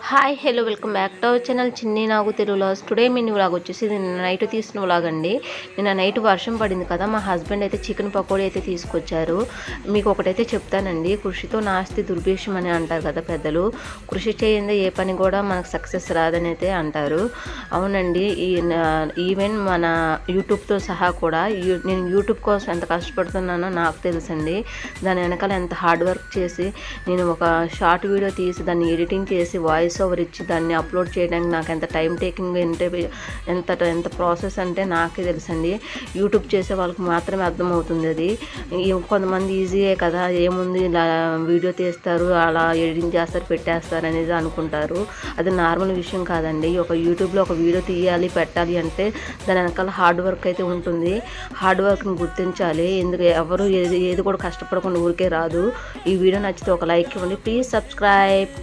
Hi hello welcome back to our channel Chinni Nagu Telugu vlogs. Today mini vlog వచ్చేసి ఇది night తీసిన vlog అండి. నిన్న నైట్ వర్షం పడింది కదా, మా హస్బెండ్ అయితే చికెన్ పకోడీ అయితే తీసుకొచ్చారు. మీకు ఒకటైతే చెప్తానండి, కృషితో నాస్తి దుర్భిక్షం అని అంటారు కదా పెద్దలు. కృషి చేయందే ఏ పని కూడా మనకు సక్సెస్ రాదని అయితే అంటారు. అవునండి, ఈవెన్ మన యూట్యూబ్తో సహా కూడా నేను యూట్యూబ్ కోసం ఎంత కష్టపడుతున్నానో నాకు తెలుసండి. దాని వెనకాల ఎంత హార్డ్ వర్క్ చేసి నేను ఒక షార్ట్ వీడియో తీసి దాన్ని ఎడిటింగ్ చేసి వాయిస్ ఓవర్ ఇచ్చి దాన్ని అప్లోడ్ చేయడానికి నాకు ఎంత టైం టేకింగ్ ఎంత ప్రాసెస్ అంటే నాకే తెలుసండి. యూట్యూబ్ చేసే వాళ్ళకి మాత్రమే అర్థమవుతుంది అది. కొంతమంది ఈజీయే కదా, ఏముంది ఇలా వీడియో తీస్తారు, అలా ఎడిటింగ్ చేస్తారు, పెట్టేస్తారు అనేది అనుకుంటారు. అది నార్మల్ విషయం కాదండి. ఒక యూట్యూబ్లో ఒక వీడియో తీయాలి పెట్టాలి అంటే దాని వెనకాల హార్డ్ వర్క్ అయితే ఉంటుంది. హార్డ్ వర్క్ని గుర్తించాలి. ఎందుకు ఎవరు ఏది కూడా కష్టపడకుండా ఊరికే రాదు. ఈ వీడియో నచ్చితే ఒక లైక్ ఇవ్వండి. Please subscribe.